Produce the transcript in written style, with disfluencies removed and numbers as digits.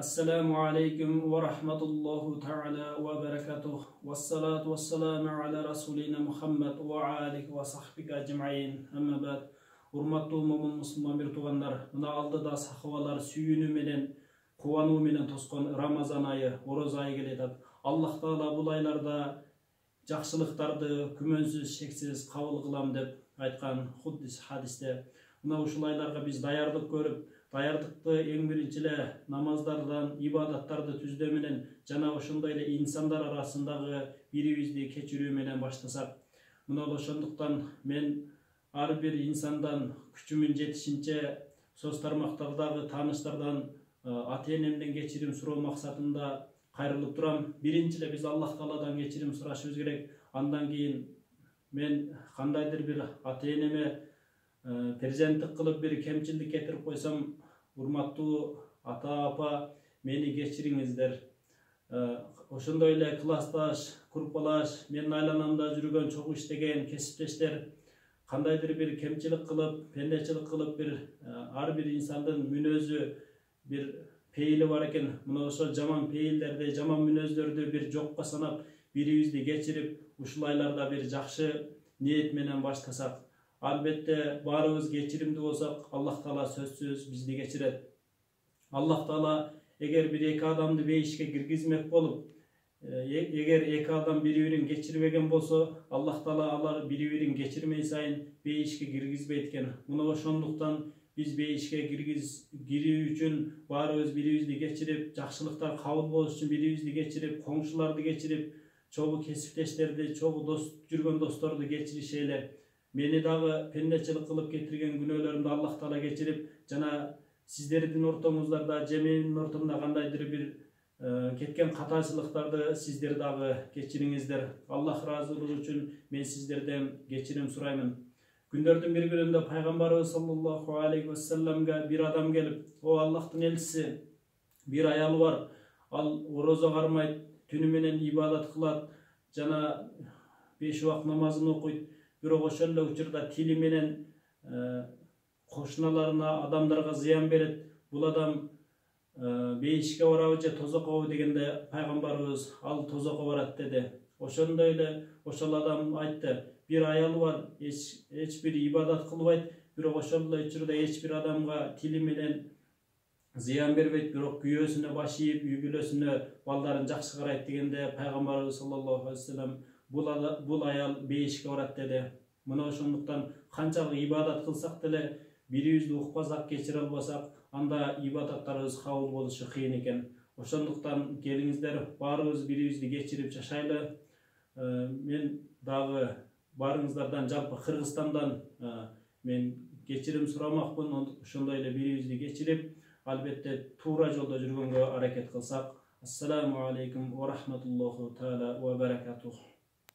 Assalamu alaikum wa rahmatullahi ta'ala wa barakatuh. Wassalatu wassalamu ala rasulina Muhammad wa alihi wa sahbihi ajma'in. Amma ba'd. Hurmatly musulman bir tuğanlar, mına aldıda sahavalar sүйünü menen, kuvanu menen tosqon Ramazan ayı, oroz ayı geletap. Allah Taala bu aylarda жақсылықтарды күмөнсүз шексиз кабыл кылам деп айткан hadiste. Мына ушул айларга биз даярдык көрүп, даярдыкты эң биринчи эле намаздардан, ибадаттарды түздөө менен жана ошондой эле инсандар арасындагы бирибизди кечирүү менен баштасак, мына ошондуктан мен ар бир инсандан күчүмүн жетишинче соц тармактардагы тааныштардан ата-энемден кечирим суроо максатында кайрылып турам. Биринчи эле биз Аллах Тааладан кечирим сурашыбыз керек. Андан кийин мен кандайдыр бир ата-энеме перзенттик кылып бир кемчилдик кетирип койсом, урматтуу ата-апа, мени кечириңиздер. Ошондой эле классташ, курпалаш, менин айланамда жүргөн, чогуу иштеген кесиптештер кандайдыр бир кемчилик кылып, пендечилик кылып бир ар бир инсандын мүнөзү бир пейили бар экен. Мына ошол жаман пейилдерди, жаман мүнөздөрдү бир жокко санап, бирибизди кечирип, ушул айларда бир жакшы ниет менен баштасак, албетте баарыбыз кечиримдүү болсок, Аллах Таала сөзсүз бизди кечирет. Аллах Таала эгер бир эки адамды бейишке киргизмек болуп, эгер эки адам бири-бирин кечирбеген болсо, Аллах Таала алар бири-бирин кечирмей сайын бейишке киргизбейт экен. Мына ошондуктан биз бейишке кирүү үчүн баарыбыз бирибизди кечирип, жакшылыктар кабыл болуш үчүн бирибизди кечирип, коңшуларды кечирип, чогуу кесиптештерди, чогуу жүргөн досторду кечиришели. Мени дагы пендечилик кылып кетирген күнөөлөрүмдү Аллах Таала кечирип, жана сиздердин ортоңуздарда, менин ортомда кандайдыр бир кеткен катачылыктарды сиздер дагы кечириңиздер. Аллах ыраазылыгы үчүн мен сиздерден кечирим сураймын. Күндөрдүн бир күнүндө пайгамбарыбыз саллаллаху алейхи ва салламга бир адам келип, "О Аллахтын элчиси, бир аялы бар. Ал орозо кармайт, түнү менен ибадат кылат, жана 5 убак намазын окуйт. Бирок ошол эле учурда тили менен кошуналарына, адамдарга зыян берет. Бул адам бейишке барабы же тозокобу?" дегенде пайгамбарыбыз "Ал тозокко барат" деди. Ошондой эле ошол адам айтты: "Бир аялы бар, эч бир ибадат кылбайт, бирок ошол эле учурда эч бир адамга тили менен зыян бербейт, бирок күйөөсүнө баш ийип, үй бүлөсүнө, балдарын жакшы карайт" дегенде пайгамбарыбыз саллаллаху алейхи ва саллям бул аял бейишке барат деди. Мына ошондуктан канчалык ибадат кылсак деле бирибизди укпасак, кечире албасак, анда ибадаттарыбыз кабыл болушу кыйын экен. Ошондуктан келиңиздер, баарыбыз бирибизди кечирип жашайлы. Мен дагы баарыңыздардан, жалпы Кыргызстандан мен кечирим сурамакмын. Ошондой эле бирибизди кечирип, албетте туура жолдо жүргөнгө аракет кылсак. Ассаламу алейкум ва рахматуллахи таала ва баракатух.